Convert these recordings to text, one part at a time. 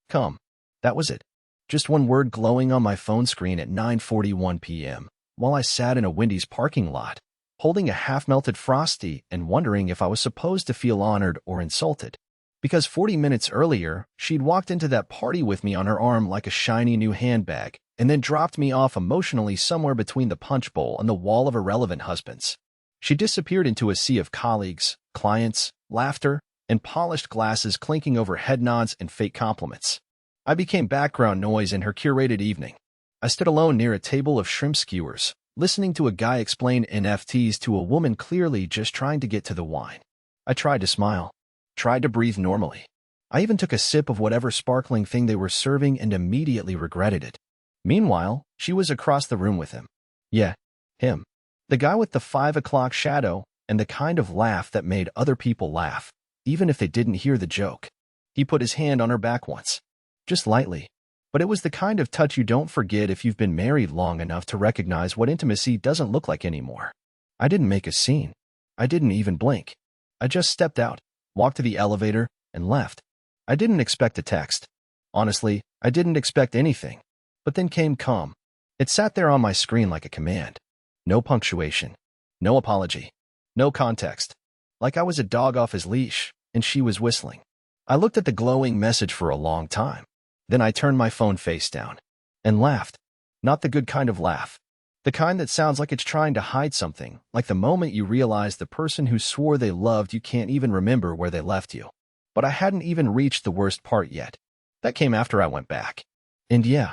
Come. That was it. Just one word glowing on my phone screen at 9:41 p.m. while I sat in a Wendy's parking lot, holding a half-melted Frosty and wondering if I was supposed to feel honored or insulted. Because 40 minutes earlier, she'd walked into that party with me on her arm like a shiny new handbag, and then dropped me off emotionally somewhere between the punch bowl and the wall of irrelevant husbands. She disappeared into a sea of colleagues, clients, laughter, and polished glasses clinking over head nods and fake compliments. I became background noise in her curated evening. I stood alone near a table of shrimp skewers, listening to a guy explain NFTs to a woman clearly just trying to get to the wine. I tried to smile, tried to breathe normally. I even took a sip of whatever sparkling thing they were serving and immediately regretted it. Meanwhile, she was across the room with him. Yeah, him. The guy with the 5 o'clock shadow and the kind of laugh that made other people laugh, even if they didn't hear the joke. He put his hand on her back once, just lightly. But it was the kind of touch you don't forget if you've been married long enough to recognize what intimacy doesn't look like anymore. I didn't make a scene. I didn't even blink. I just stepped out, walked to the elevator, and left. I didn't expect a text. Honestly, I didn't expect anything. But then came come. It sat there on my screen like a command. No punctuation. No apology. No context. Like I was a dog off his leash, and she was whistling. I looked at the glowing message for a long time. Then I turned my phone face down and laughed. Not the good kind of laugh. The kind that sounds like it's trying to hide something, like the moment you realize the person who swore they loved you can't even remember where they left you. But I hadn't even reached the worst part yet. That came after I went back. And yeah,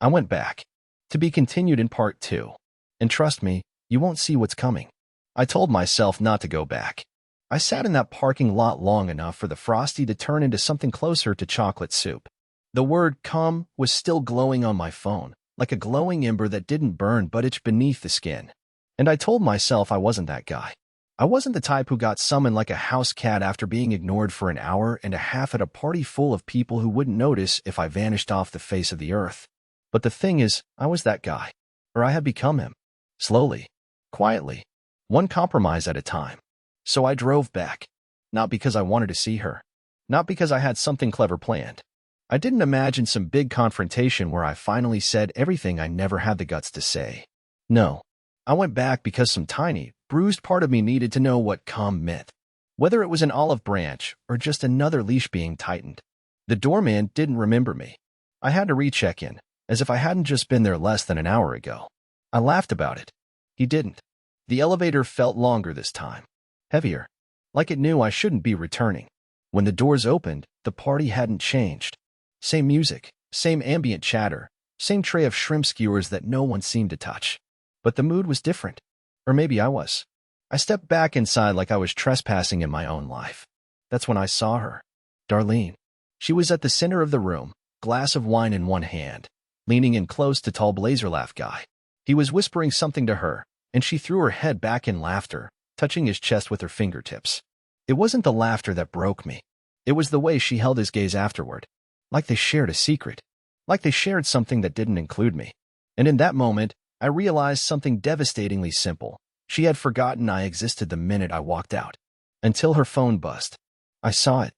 I went back. To be continued in part 2. And trust me, you won't see what's coming. I told myself not to go back. I sat in that parking lot long enough for the Frosty to turn into something closer to chocolate soup. The word come was still glowing on my phone, like a glowing ember that didn't burn but itched beneath the skin. And I told myself I wasn't that guy. I wasn't the type who got summoned like a house cat after being ignored for an hour and a half at a party full of people who wouldn't notice if I vanished off the face of the earth. But the thing is, I was that guy. Or I had become him. Slowly. Quietly. One compromise at a time. So I drove back. Not because I wanted to see her. Not because I had something clever planned. I didn't imagine some big confrontation where I finally said everything I never had the guts to say. No. I went back because some tiny, bruised part of me needed to know what come meant. Whether it was an olive branch or just another leash being tightened. The doorman didn't remember me. I had to recheck in, as if I hadn't just been there less than an hour ago. I laughed about it. He didn't. The elevator felt longer this time. Heavier. Like it knew I shouldn't be returning. When the doors opened, the party hadn't changed. Same music, same ambient chatter, same tray of shrimp skewers that no one seemed to touch. But the mood was different. Or maybe I was. I stepped back inside like I was trespassing in my own life. That's when I saw her. Darlene. She was at the center of the room, glass of wine in one hand, leaning in close to tall blazer laugh guy. He was whispering something to her, and she threw her head back in laughter, touching his chest with her fingertips. It wasn't the laughter that broke me. It was the way she held his gaze afterward. Like they shared a secret. Like they shared something that didn't include me. And in that moment, I realized something devastatingly simple. She had forgotten I existed the minute I walked out. Until her phone buzzed. I saw it.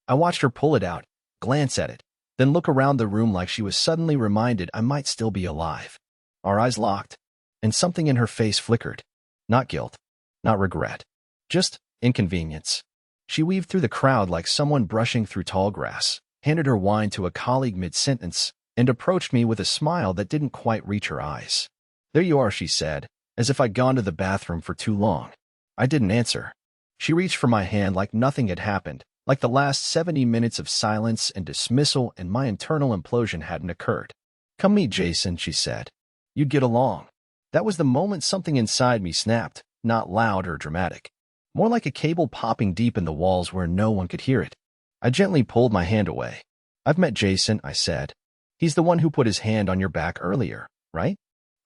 I watched her pull it out, glance at it, then look around the room like she was suddenly reminded I might still be alive. Our eyes locked, and something in her face flickered. Not guilt. Not regret. Just inconvenience. She weaved through the crowd like someone brushing through tall grass, handed her wine to a colleague mid-sentence, and approached me with a smile that didn't quite reach her eyes. There you are, she said, as if I'd gone to the bathroom for too long. I didn't answer. She reached for my hand like nothing had happened, like the last 70 minutes of silence and dismissal and my internal implosion hadn't occurred. Come meet Jason, she said. You'd get along. That was the moment something inside me snapped, not loud or dramatic. More like a cable popping deep in the walls where no one could hear it. I gently pulled my hand away. I've met Jason, I said. He's the one who put his hand on your back earlier, right?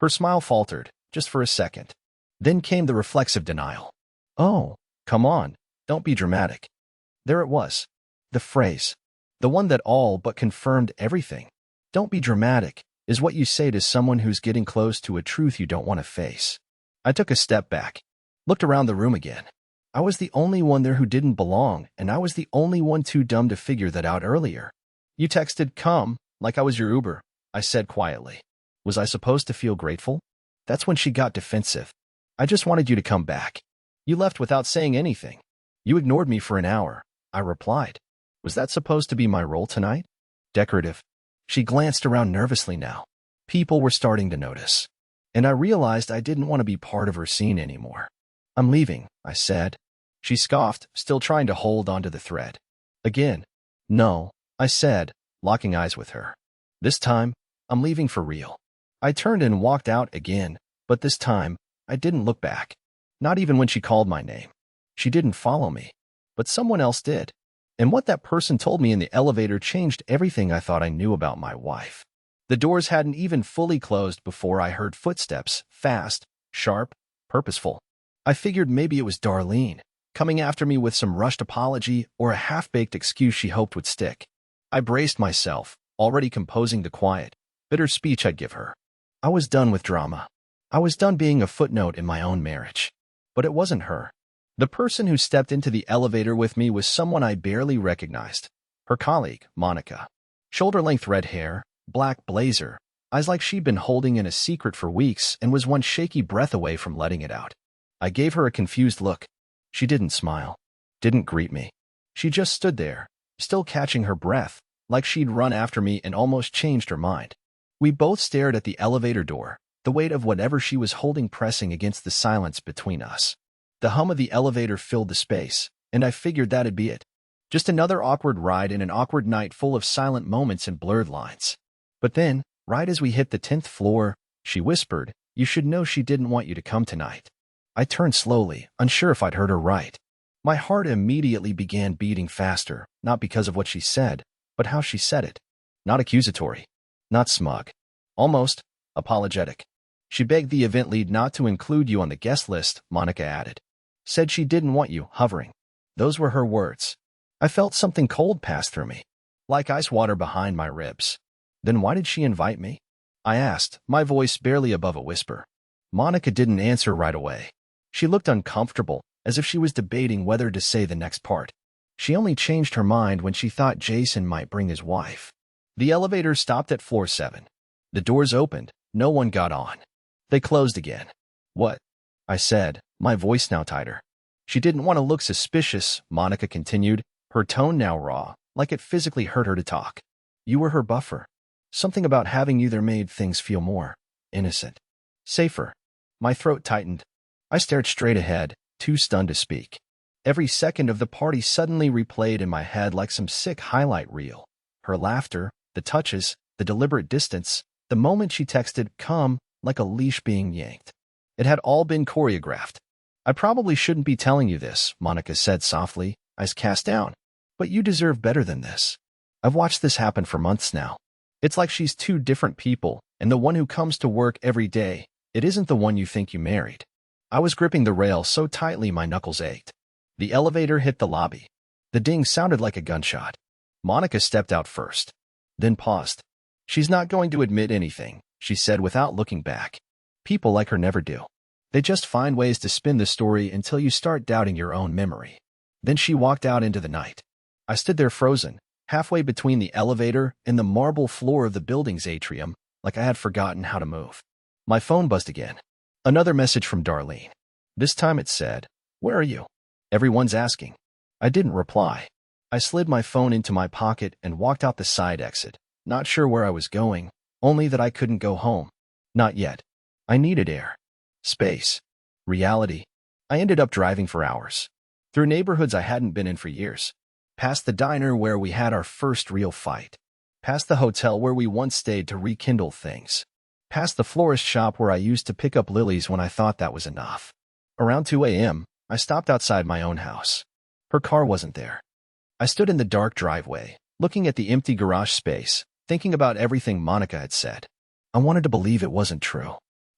Her smile faltered, just for a second. Then came the reflexive denial. Oh, come on, don't be dramatic. There it was. The phrase. The one that all but confirmed everything. Don't be dramatic, is what you say to someone who's getting close to a truth you don't want to face. I took a step back, looked around the room again. I was the only one there who didn't belong, and I was the only one too dumb to figure that out earlier. You texted, come, like I was your Uber, I said quietly. Was I supposed to feel grateful? That's when she got defensive. I just wanted you to come back. You left without saying anything. You ignored me for an hour, I replied. Was that supposed to be my role tonight? Decorative. She glanced around nervously now. People were starting to notice. And I realized I didn't want to be part of her scene anymore. I'm leaving, I said. She scoffed, still trying to hold onto the thread. Again. No, I said, locking eyes with her. This time, I'm leaving for real. I turned and walked out again, but this time, I didn't look back. Not even when she called my name. She didn't follow me. But someone else did. And what that person told me in the elevator changed everything I thought I knew about my wife. The doors hadn't even fully closed before I heard footsteps, fast, sharp, purposeful. I figured maybe it was Darlene, coming after me with some rushed apology or a half-baked excuse she hoped would stick. I braced myself, already composing the quiet, bitter speech I'd give her. I was done with drama. I was done being a footnote in my own marriage. But it wasn't her. The person who stepped into the elevator with me was someone I barely recognized. Her colleague, Monica. Shoulder-length red hair, black blazer, eyes like she'd been holding in a secret for weeks and was one shaky breath away from letting it out. I gave her a confused look. She didn't smile, didn't greet me. She just stood there, still catching her breath, like she'd run after me and almost changed her mind. We both stared at the elevator door, the weight of whatever she was holding pressing against the silence between us. The hum of the elevator filled the space, and I figured that'd be it. Just another awkward ride in an awkward night full of silent moments and blurred lines. But then, right as we hit the 10th floor, she whispered, "You should know she didn't want you to come tonight." I turned slowly, unsure if I'd heard her right. My heart immediately began beating faster, not because of what she said, but how she said it. Not accusatory. Not smug. Almost apologetic. She begged the event lead not to include you on the guest list, Monica added. Said she didn't want you hovering. Those were her words. I felt something cold pass through me, like ice water behind my ribs. Then why did she invite me? I asked, my voice barely above a whisper. Monica didn't answer right away. She looked uncomfortable, as if she was debating whether to say the next part. She only changed her mind when she thought Jason might bring his wife. The elevator stopped at floor 7. The doors opened. No one got on. They closed again. What? I said, my voice now tighter. She didn't want to look suspicious, Monica continued, her tone now raw, like it physically hurt her to talk. You were her buffer. Something about having you there made things feel more innocent. Safer. My throat tightened. I stared straight ahead, too stunned to speak. Every second of the party suddenly replayed in my head like some sick highlight reel. Her laughter, the touches, the deliberate distance, the moment she texted, come, like a leash being yanked. It had all been choreographed. I probably shouldn't be telling you this, Monica said softly, eyes cast down. But you deserve better than this. I've watched this happen for months now. It's like she's two different people, and the one who comes to work every day, it isn't the one you think you married. I was gripping the rail so tightly my knuckles ached. The elevator hit the lobby. The ding sounded like a gunshot. Monica stepped out first, then paused. She's not going to admit anything, she said without looking back. People like her never do. They just find ways to spin the story until you start doubting your own memory. Then she walked out into the night. I stood there frozen, halfway between the elevator and the marble floor of the building's atrium, like I had forgotten how to move. My phone buzzed again. Another message from Darlene. This time it said, "Where are you? Everyone's asking." I didn't reply. I slid my phone into my pocket and walked out the side exit, not sure where I was going, only that I couldn't go home. Not yet. I needed air. Space. Reality. I ended up driving for hours. Through neighborhoods I hadn't been in for years. Past the diner where we had our first real fight. Past the hotel where we once stayed to rekindle things. Past the florist shop where I used to pick up lilies when I thought that was enough. Around 2 a.m., I stopped outside my own house. Her car wasn't there. I stood in the dark driveway, looking at the empty garage space, thinking about everything Monica had said. I wanted to believe it wasn't true.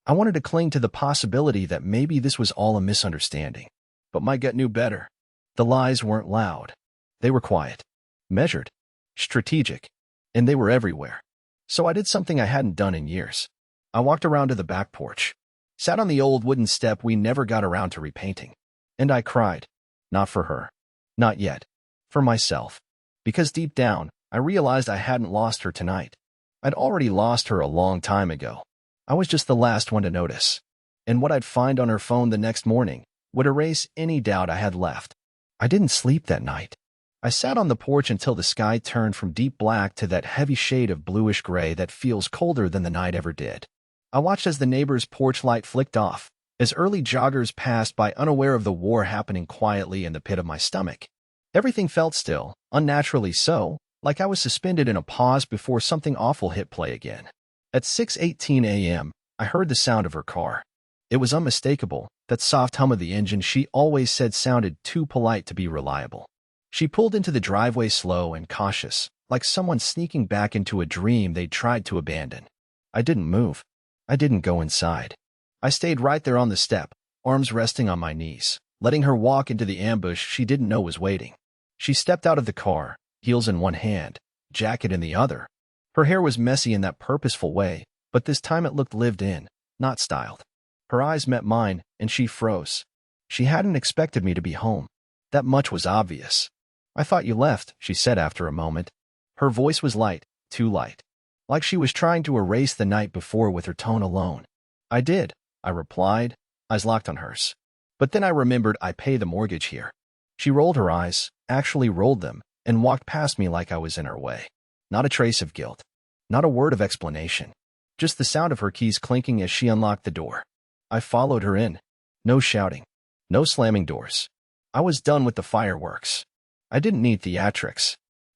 I wanted to cling to the possibility that maybe this was all a misunderstanding. But my gut knew better. The lies weren't loud. They were quiet, measured, strategic, and they were everywhere. So I did something I hadn't done in years. I walked around to the back porch, sat on the old wooden step we never got around to repainting, and I cried. Not for her. Not yet. For myself. Because deep down, I realized I hadn't lost her tonight. I'd already lost her a long time ago. I was just the last one to notice. And what I'd find on her phone the next morning would erase any doubt I had left. I didn't sleep that night. I sat on the porch until the sky turned from deep black to that heavy shade of bluish gray that feels colder than the night ever did. I watched as the neighbor's porch light flicked off, as early joggers passed by, unaware of the war happening quietly in the pit of my stomach. Everything felt still, unnaturally so, like I was suspended in a pause before something awful hit play again. At 6:18 a.m., I heard the sound of her car. It was unmistakable, that soft hum of the engine she always said sounded too polite to be reliable. She pulled into the driveway slow and cautious, like someone sneaking back into a dream they'd tried to abandon. I didn't move. I didn't go inside. I stayed right there on the step, arms resting on my knees, letting her walk into the ambush she didn't know was waiting. She stepped out of the car, heels in one hand, jacket in the other. Her hair was messy in that purposeful way, but this time it looked lived in, not styled. Her eyes met mine, and she froze. She hadn't expected me to be home. That much was obvious. "I thought you left," she said after a moment. Her voice was light, too light, like she was trying to erase the night before with her tone alone. "I did," I replied, eyes locked on hers. "But then I remembered I pay the mortgage here." She rolled her eyes, actually rolled them, and walked past me like I was in her way. Not a trace of guilt. Not a word of explanation. Just the sound of her keys clinking as she unlocked the door. I followed her in. No shouting. No slamming doors. I was done with the fireworks. I didn't need theatrics.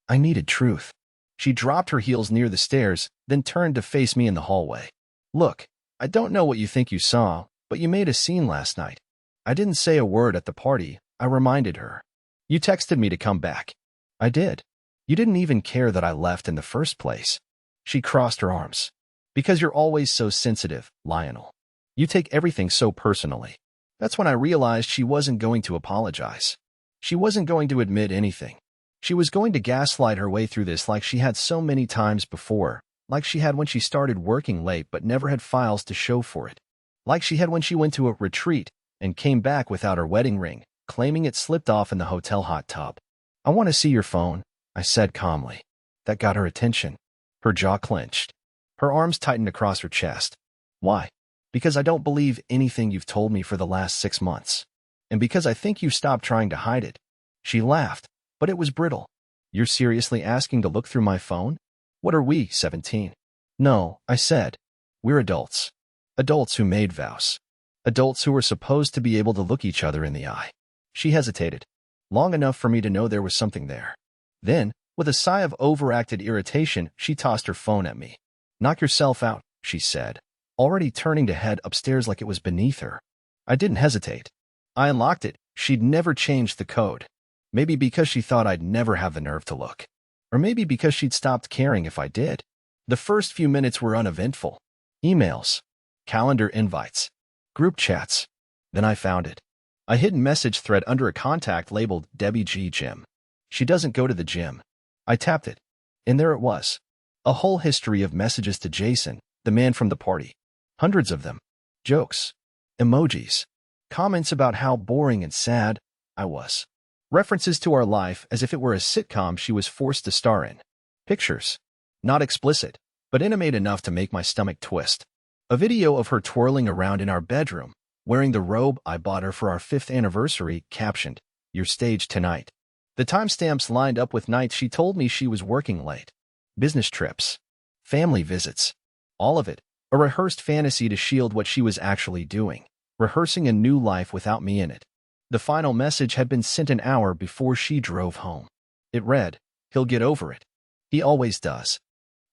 I needed truth. She dropped her heels near the stairs, then turned to face me in the hallway. "Look, I don't know what you think you saw, but you made a scene last night." I didn't say a word at the party, I reminded her. "You texted me to come back." "I did. You didn't even care that I left in the first place." She crossed her arms. "Because you're always so sensitive, Lionel. You take everything so personally." That's when I realized she wasn't going to apologize. She wasn't going to admit anything. She was going to gaslight her way through this like she had so many times before, like she had when she started working late but never had files to show for it, like she had when she went to a retreat and came back without her wedding ring, claiming it slipped off in the hotel hot tub. "I want to see your phone," I said calmly. That got her attention. Her jaw clenched. Her arms tightened across her chest. "Why?" "Because I don't believe anything you've told me for the last 6 months. And because I think you've stopped trying to hide it." She laughed, but it was brittle. "You're seriously asking to look through my phone? What are we, 17? "No," I said. "We're adults. Adults who made vows. Adults who were supposed to be able to look each other in the eye." She hesitated, long enough for me to know there was something there. Then, with a sigh of overacted irritation, she tossed her phone at me. "Knock yourself out," she said, already turning to head upstairs like it was beneath her. I didn't hesitate. I unlocked it. She'd never changed the code. Maybe because she thought I'd never have the nerve to look. Or maybe because she'd stopped caring if I did. The first few minutes were uneventful. Emails, calendar invites, group chats. Then I found it. A hidden message thread under a contact labeled Debbie G. Gym. She doesn't go to the gym. I tapped it. And there it was. A whole history of messages to Jason, the man from the party. Hundreds of them. Jokes. Emojis. Comments about how boring and sad I was. References to our life as if it were a sitcom she was forced to star in. Pictures. Not explicit, but intimate enough to make my stomach twist. A video of her twirling around in our bedroom, wearing the robe I bought her for our 5th anniversary, captioned, "Your stage tonight." The timestamps lined up with nights she told me she was working late. Business trips. Family visits. All of it. A rehearsed fantasy to shield what she was actually doing. Rehearsing a new life without me in it. The final message had been sent an hour before she drove home. It read, "He'll get over it. He always does."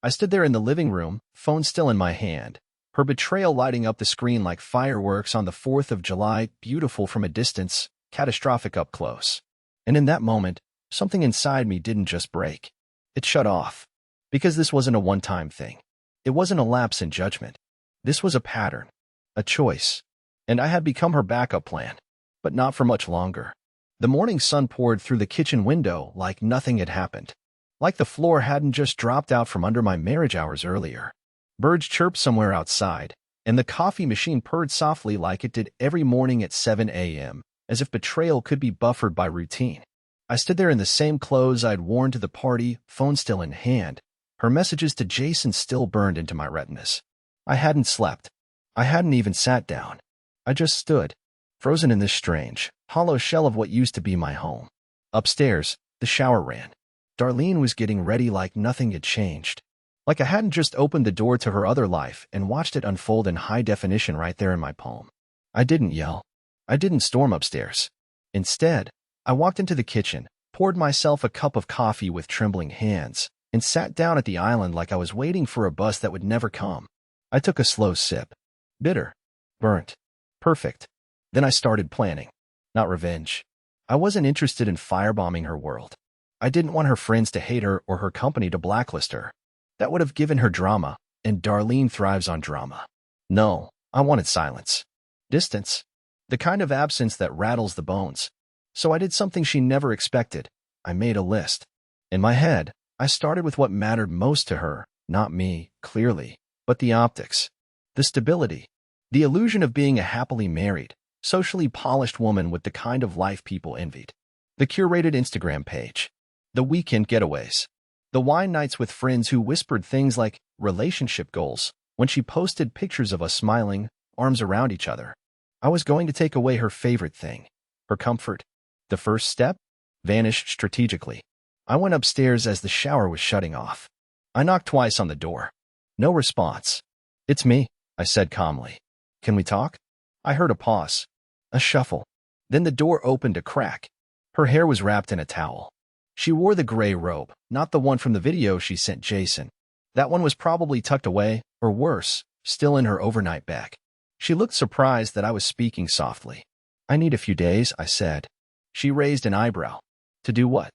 I stood there in the living room, phone still in my hand, her betrayal lighting up the screen like fireworks on the 4th of July, beautiful from a distance, catastrophic up close. And in that moment, something inside me didn't just break. It shut off. Because this wasn't a one-time thing. It wasn't a lapse in judgment. This was a pattern. A choice. And I had become her backup plan. But not for much longer. The morning sun poured through the kitchen window like nothing had happened. Like the floor hadn't just dropped out from under my marriage hours earlier. Birds chirped somewhere outside, and the coffee machine purred softly like it did every morning at 7 a.m., as if betrayal could be buffered by routine. I stood there in the same clothes I'd worn to the party, phone still in hand. Her messages to Jason still burned into my retinas. I hadn't slept. I hadn't even sat down. I just stood, frozen in this strange, hollow shell of what used to be my home. Upstairs, the shower ran. Darlene was getting ready like nothing had changed. Like I hadn't just opened the door to her other life and watched it unfold in high definition right there in my palm. I didn't yell. I didn't storm upstairs. Instead, I walked into the kitchen, poured myself a cup of coffee with trembling hands, and sat down at the island like I was waiting for a bus that would never come. I took a slow sip. Bitter. Burnt. Perfect. Then I started planning. Not revenge. I wasn't interested in firebombing her world. I didn't want her friends to hate her or her company to blacklist her. That would have given her drama, and Darlene thrives on drama. No, I wanted silence. Distance. The kind of absence that rattles the bones. So I did something she never expected. I made a list. In my head, I started with what mattered most to her, not me, clearly, but the optics. The stability. The illusion of being a happily married, socially polished woman with the kind of life people envied. The curated Instagram page. The weekend getaways. The wine nights with friends who whispered things like relationship goals when she posted pictures of us smiling, arms around each other. I was going to take away her favorite thing, her comfort. The first step? Vanished strategically. I went upstairs as the shower was shutting off. I knocked twice on the door. No response. "It's me," I said calmly. "Can we talk?" I heard a pause. A shuffle. Then the door opened a crack. Her hair was wrapped in a towel. She wore the gray robe, not the one from the video she sent Jason. That one was probably tucked away, or worse, still in her overnight bag. She looked surprised that I was speaking softly. "I need a few days," I said. She raised an eyebrow. "To do what?"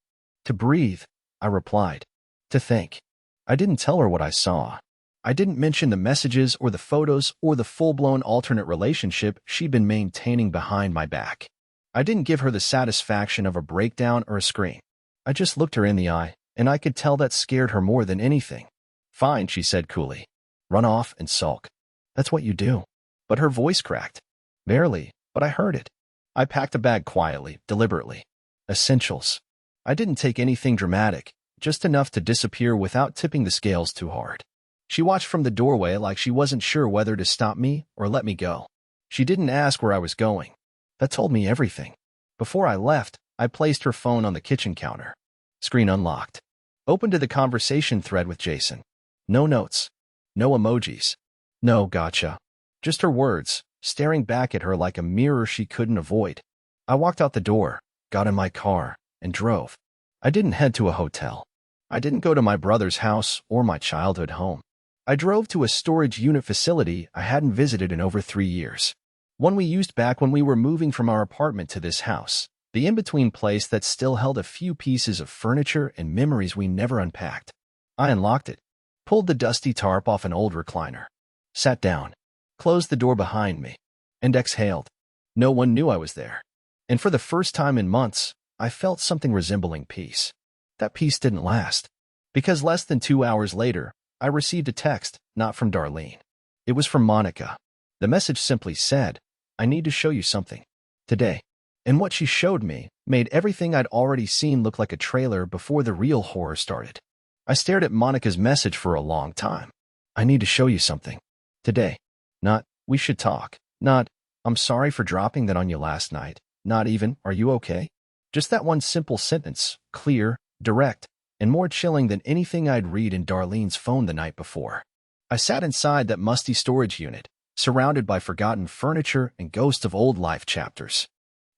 "To breathe," I replied. "To think." I didn't tell her what I saw. I didn't mention the messages or the photos or the full-blown alternate relationship she'd been maintaining behind my back. I didn't give her the satisfaction of a breakdown or a scream. I just looked her in the eye, and I could tell that scared her more than anything. "Fine," she said coolly. "Run off and sulk. That's what you do." But her voice cracked. Barely, but I heard it. I packed a bag quietly, deliberately. Essentials. I didn't take anything dramatic, just enough to disappear without tipping the scales too hard. She watched from the doorway like she wasn't sure whether to stop me or let me go. She didn't ask where I was going. That told me everything. Before I left, I placed her phone on the kitchen counter. Screen unlocked. Open to the conversation thread with Jason. No notes. No emojis. No gotcha. Just her words, staring back at her like a mirror she couldn't avoid. I walked out the door, got in my car, and drove. I didn't head to a hotel. I didn't go to my brother's house or my childhood home. I drove to a storage unit facility I hadn't visited in over 3 years. One we used back when we were moving from our apartment to this house. The in-between place that still held a few pieces of furniture and memories we never unpacked. I unlocked it, pulled the dusty tarp off an old recliner, sat down, closed the door behind me, and exhaled. No one knew I was there. And for the first time in months, I felt something resembling peace. That peace didn't last, because less than 2 hours later, I received a text, not from Darlene. It was from Monica. The message simply said, "I need to show you something. Today." And what she showed me made everything I'd already seen look like a trailer before the real horror started. I stared at Monica's message for a long time. "I need to show you something. Today." Not, "We should talk." Not, "I'm sorry for dropping that on you last night." Not even, "Are you okay?" Just that one simple sentence, clear, direct, and more chilling than anything I'd read in Darlene's phone the night before. I sat inside that musty storage unit, surrounded by forgotten furniture and ghosts of old life chapters.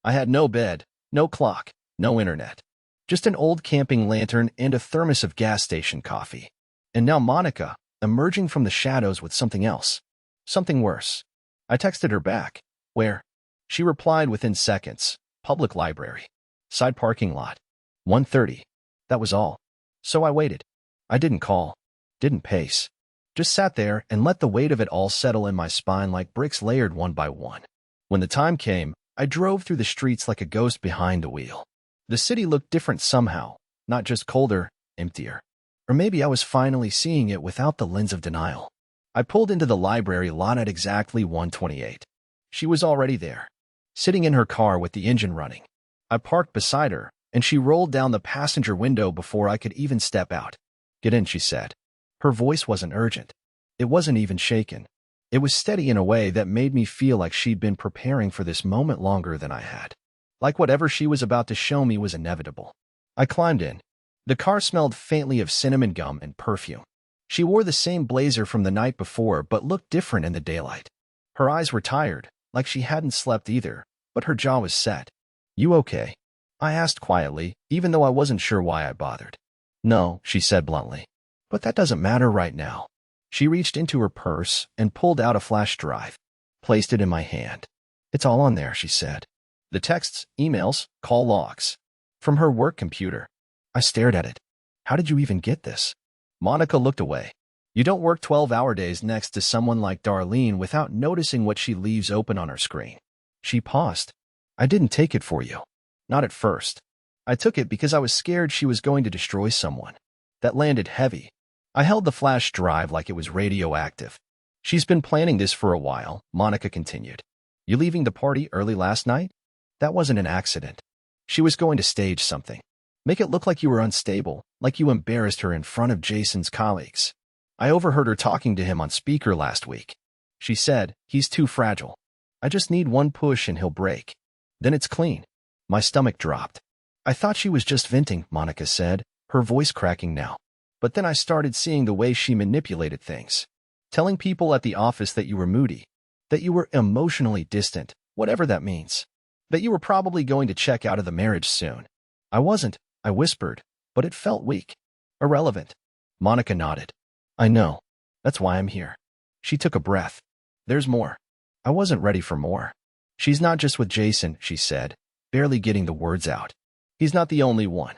I had no bed, no clock, no internet. Just an old camping lantern and a thermos of gas station coffee. And now Monica, emerging from the shadows with something else. Something worse. I texted her back. "Where?" She replied within seconds. "Public library. Side parking lot. 1:30. That was all. So I waited. I didn't call. Didn't pace. Just sat there and let the weight of it all settle in my spine like bricks layered one by one. When the time came, I drove through the streets like a ghost behind the wheel. The city looked different somehow, not just colder, emptier. Or maybe I was finally seeing it without the lens of denial. I pulled into the library lot at exactly 1:28. She was already there, sitting in her car with the engine running. I parked beside her, and she rolled down the passenger window before I could even step out. "Get in," she said. Her voice wasn't urgent. It wasn't even shaken. It was steady in a way that made me feel like she'd been preparing for this moment longer than I had. Like whatever she was about to show me was inevitable. I climbed in. The car smelled faintly of cinnamon gum and perfume. She wore the same blazer from the night before but looked different in the daylight. Her eyes were tired, like she hadn't slept either, but her jaw was set. "You okay?" I asked quietly, even though I wasn't sure why I bothered. "No," she said bluntly. "But that doesn't matter right now." She reached into her purse and pulled out a flash drive, placed it in my hand. "It's all on there," she said. The texts, emails, call logs. From her work computer. I stared at it. "How did you even get this?" Monica looked away. You don't work 12-hour days next to someone like Darlene without noticing what she leaves open on her screen. She paused. "I didn't take it for you. Not at first. I took it because I was scared she was going to destroy someone." That landed heavy. I held the flash drive like it was radioactive. "She's been planning this for a while," Monica continued. "You leaving the party early last night? That wasn't an accident. She was going to stage something. Make it look like you were unstable, like you embarrassed her in front of Jason's colleagues. I overheard her talking to him on speaker last week. She said, 'He's too fragile. I just need one push and he'll break. Then it's clean.'" My stomach dropped. "I thought she was just venting," Monica said, her voice cracking now. "But then I started seeing the way she manipulated things. Telling people at the office that you were moody, that you were emotionally distant, whatever that means. That you were probably going to check out of the marriage soon. I wasn't," I whispered, "but it felt weak. Irrelevant." Monica nodded. "I know. That's why I'm here." She took a breath. "There's more." I wasn't ready for more. "She's not just with Jason," she said, barely getting the words out. "He's not the only one.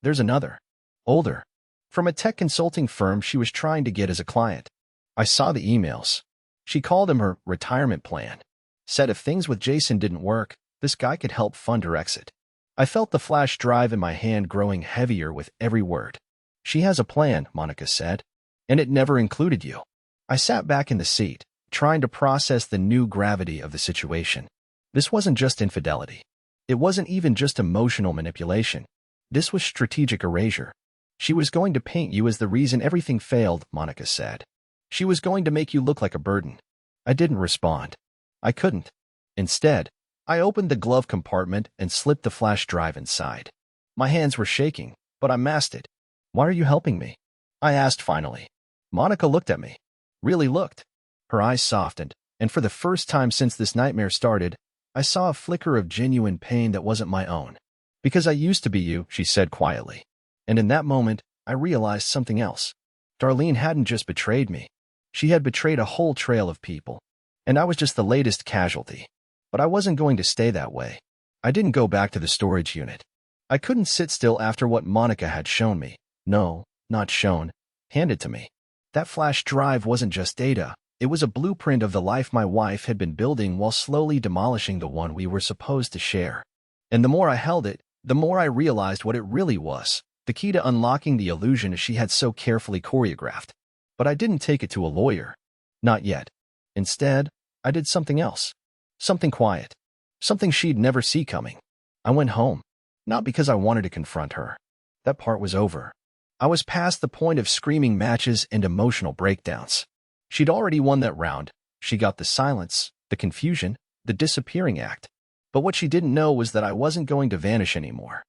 There's another. Older. From a tech consulting firm she was trying to get as a client. I saw the emails. She called him her retirement plan. Said if things with Jason didn't work, this guy could help fund her exit." I felt the flash drive in my hand growing heavier with every word. "She has a plan," Monica said, "and it never included you." I sat back in the seat, trying to process the new gravity of the situation. This wasn't just infidelity. It wasn't even just emotional manipulation. This was strategic erasure. "She was going to paint you as the reason everything failed," Monica said. "She was going to make you look like a burden." I didn't respond. I couldn't. Instead, I opened the glove compartment and slipped the flash drive inside. My hands were shaking, but I masked it. "Why are you helping me?" I asked finally. Monica looked at me. Really looked. Her eyes softened, and for the first time since this nightmare started, I saw a flicker of genuine pain that wasn't my own. "Because I used to be you," she said quietly. And in that moment, I realized something else. Darlene hadn't just betrayed me. She had betrayed a whole trail of people. And I was just the latest casualty. But I wasn't going to stay that way. I didn't go back to the storage unit. I couldn't sit still after what Monica had shown me. No, not shown. Handed to me. That flash drive wasn't just data. It was a blueprint of the life my wife had been building while slowly demolishing the one we were supposed to share. And the more I held it, the more I realized what it really was. The key to unlocking the illusion she had so carefully choreographed. But I didn't take it to a lawyer. Not yet. Instead, I did something else. Something quiet. Something she'd never see coming. I went home. Not because I wanted to confront her. That part was over. I was past the point of screaming matches and emotional breakdowns. She'd already won that round. She got the silence, the confusion, the disappearing act. But what she didn't know was that I wasn't going to vanish anymore.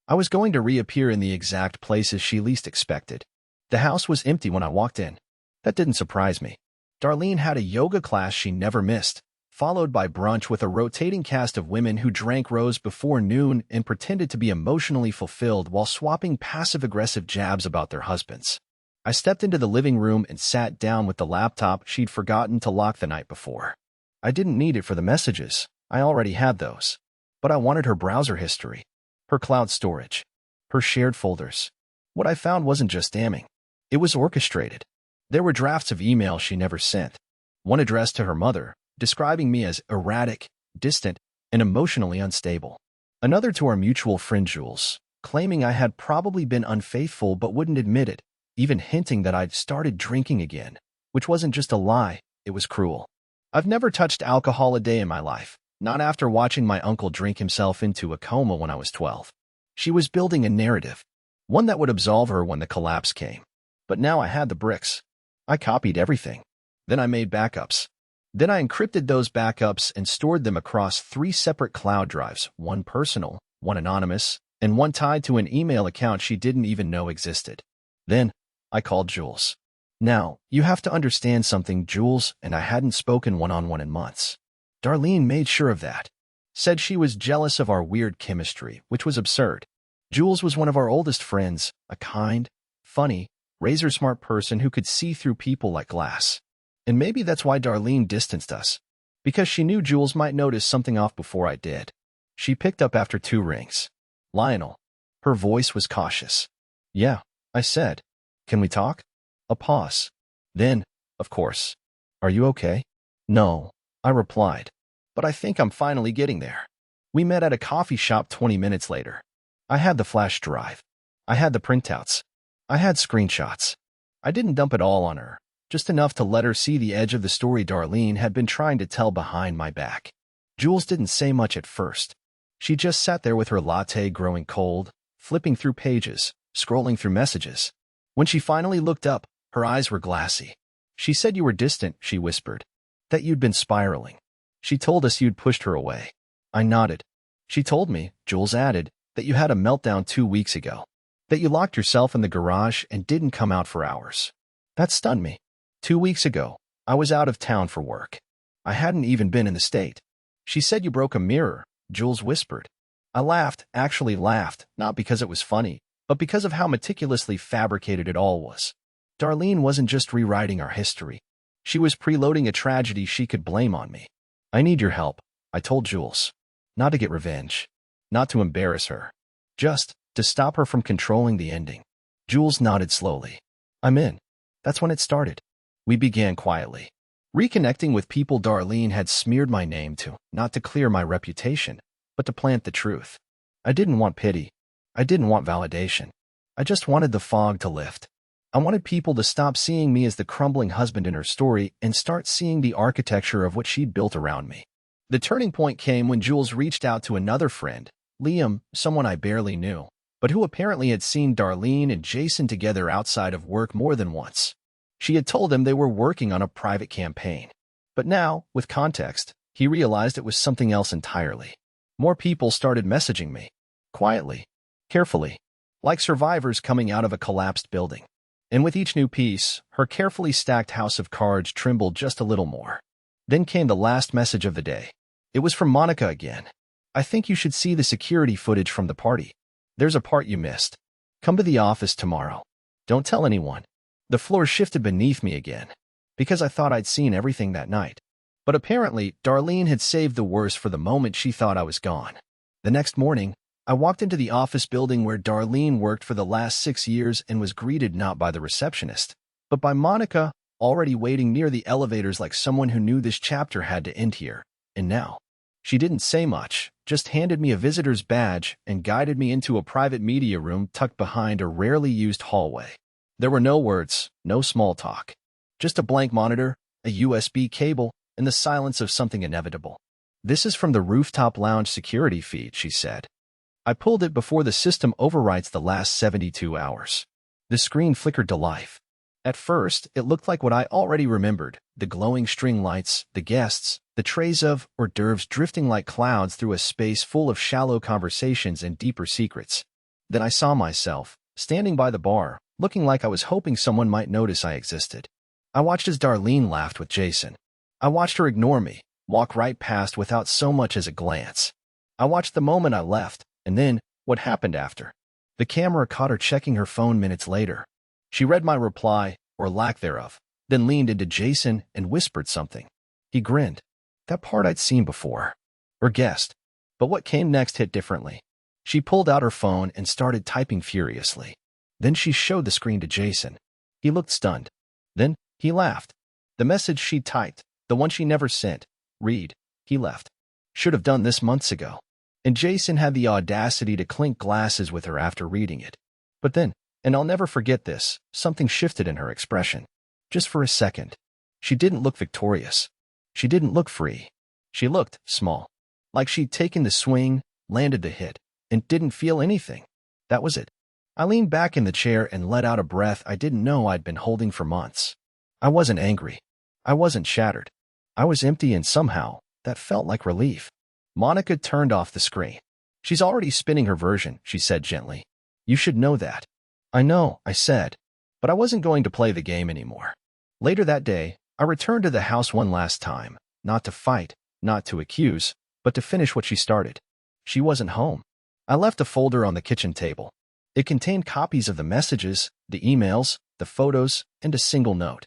I was going to reappear in the exact places she least expected. The house was empty when I walked in. That didn't surprise me. Darlene had a yoga class she never missed, followed by brunch with a rotating cast of women who drank rose before noon and pretended to be emotionally fulfilled while swapping passive-aggressive jabs about their husbands. I stepped into the living room and sat down with the laptop she'd forgotten to lock the night before. I didn't need it for the messages. I already had those. But I wanted her browser history, her cloud storage, her shared folders. What I found wasn't just damning. It was orchestrated. There were drafts of emails she never sent. One addressed to her mother, describing me as erratic, distant, and emotionally unstable. Another to our mutual friend Jules, claiming I had probably been unfaithful but wouldn't admit it, even hinting that I'd started drinking again, which wasn't just a lie, it was cruel. I've never touched alcohol a day in my life, not after watching my uncle drink himself into a coma when I was 12. She was building a narrative, one that would absolve her when the collapse came. But now I had the bricks. I copied everything. Then I made backups. Then I encrypted those backups and stored them across 3 separate cloud drives, one personal, one anonymous, and one tied to an email account she didn't even know existed. Then I called Jules. Now, you have to understand something. Jules and I hadn't spoken one-on-one in months. Darlene made sure of that. Said she was jealous of our weird chemistry, which was absurd. Jules was one of our oldest friends, a kind, funny, razor-smart person who could see through people like glass. And maybe that's why Darlene distanced us, because she knew Jules might notice something off before I did. She picked up after 2 rings. Lionel. Her voice was cautious. Yeah, I said. Can we talk? A pause. Then, of course. Are you okay? No, I replied. But I think I'm finally getting there. We met at a coffee shop 20 minutes later. I had the flash drive. I had the printouts. I had screenshots. I didn't dump it all on her, just enough to let her see the edge of the story Darlene had been trying to tell behind my back. Jules didn't say much at first. She just sat there with her latte growing cold, flipping through pages, scrolling through messages. When she finally looked up, her eyes were glassy. She said you were distant, she whispered. That you'd been spiraling. She told us you'd pushed her away. I nodded. She told me, Jules added, that you had a meltdown 2 weeks ago. That you locked yourself in the garage and didn't come out for hours. That stunned me. 2 weeks ago, I was out of town for work. I hadn't even been in the state. She said you broke a mirror, Jules whispered. I laughed, actually laughed, not because it was funny, but because of how meticulously fabricated it all was. Darlene wasn't just rewriting our history. She was preloading a tragedy she could blame on me. I need your help, I told Jules. Not to get revenge. Not to embarrass her. Just to stop her from controlling the ending. Jules nodded slowly. I'm in. That's when it started. We began quietly. Reconnecting with people Darlene had smeared my name to, not to clear my reputation, but to plant the truth. I didn't want pity. I didn't want validation. I just wanted the fog to lift. I wanted people to stop seeing me as the crumbling husband in her story and start seeing the architecture of what she'd built around me. The turning point came when Jules reached out to another friend, Liam, someone I barely knew, but who apparently had seen Darlene and Jason together outside of work more than once. She had told him they were working on a private campaign. But now, with context, he realized it was something else entirely. More people started messaging me. Quietly. Carefully. Like survivors coming out of a collapsed building. And with each new piece, her carefully stacked house of cards trembled just a little more. Then came the last message of the day. It was from Monica again. I think you should see the security footage from the party. There's a part you missed. Come to the office tomorrow. Don't tell anyone. The floor shifted beneath me again, because I thought I'd seen everything that night. But apparently, Darlene had saved the worst for the moment she thought I was gone. The next morning, I walked into the office building where Darlene worked for the last 6 years and was greeted not by the receptionist, but by Monica, already waiting near the elevators like someone who knew this chapter had to end here. And now, she didn't say much, just handed me a visitor's badge and guided me into a private media room tucked behind a rarely used hallway. There were no words, no small talk. Just a blank monitor, a USB cable, and the silence of something inevitable. This is from the rooftop lounge security feed, she said. I pulled it before the system overwrites the last 72 hours. The screen flickered to life. At first, it looked like what I already remembered, the glowing string lights, the guests, the trays of hors d'oeuvres drifting like clouds through a space full of shallow conversations and deeper secrets. Then I saw myself, standing by the bar, looking like I was hoping someone might notice I existed. I watched as Darlene laughed with Jason. I watched her ignore me, walk right past without so much as a glance. I watched the moment I left, and then, what happened after. The camera caught her checking her phone minutes later. She read my reply, or lack thereof, then leaned into Jason and whispered something. He grinned. That part I'd seen before. Or guessed. But what came next hit differently. She pulled out her phone and started typing furiously. Then she showed the screen to Jason. He looked stunned. Then, he laughed. The message she'd typed, the one she never sent. Read. He left. Should have done this months ago. And Jason had the audacity to clink glasses with her after reading it. But then, and I'll never forget this, something shifted in her expression. Just for a second. She didn't look victorious. She didn't look free. She looked small. Like she'd taken the swing, landed the hit, and didn't feel anything. That was it. I leaned back in the chair and let out a breath I didn't know I'd been holding for months. I wasn't angry. I wasn't shattered. I was empty, and somehow, that felt like relief. Monica turned off the screen. "She's already spinning her version," she said gently. "You should know that." "I know," I said, but I wasn't going to play the game anymore. Later that day, I returned to the house one last time, not to fight, not to accuse, but to finish what she started. She wasn't home. I left a folder on the kitchen table. It contained copies of the messages, the emails, the photos, and a single note.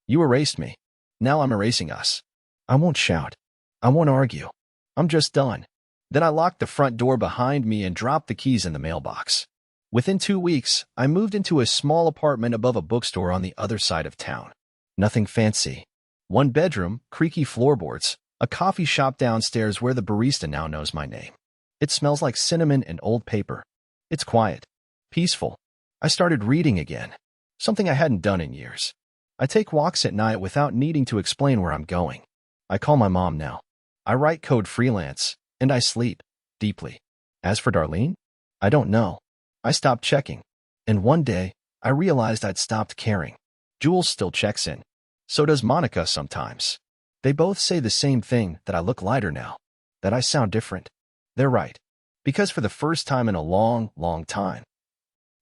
"You erased me. Now I'm erasing us. I won't shout. I won't argue. I'm just done." Then I locked the front door behind me and dropped the keys in the mailbox. Within 2 weeks, I moved into a small apartment above a bookstore on the other side of town. Nothing fancy. One bedroom, creaky floorboards, a coffee shop downstairs where the barista now knows my name. It smells like cinnamon and old paper. It's quiet, peaceful. I started reading again, something I hadn't done in years. I take walks at night without needing to explain where I'm going. I call my mom now. I write code freelance, and I sleep deeply. As for Darlene, I don't know. I stopped checking. And one day, I realized I'd stopped caring. Jules still checks in. So does Monica sometimes. They both say the same thing, that I look lighter now, that I sound different. They're right. Because for the first time in a long, long time,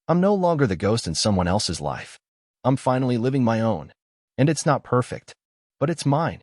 I'm no longer the ghost in someone else's life. I'm finally living my own. And it's not perfect, but it's mine.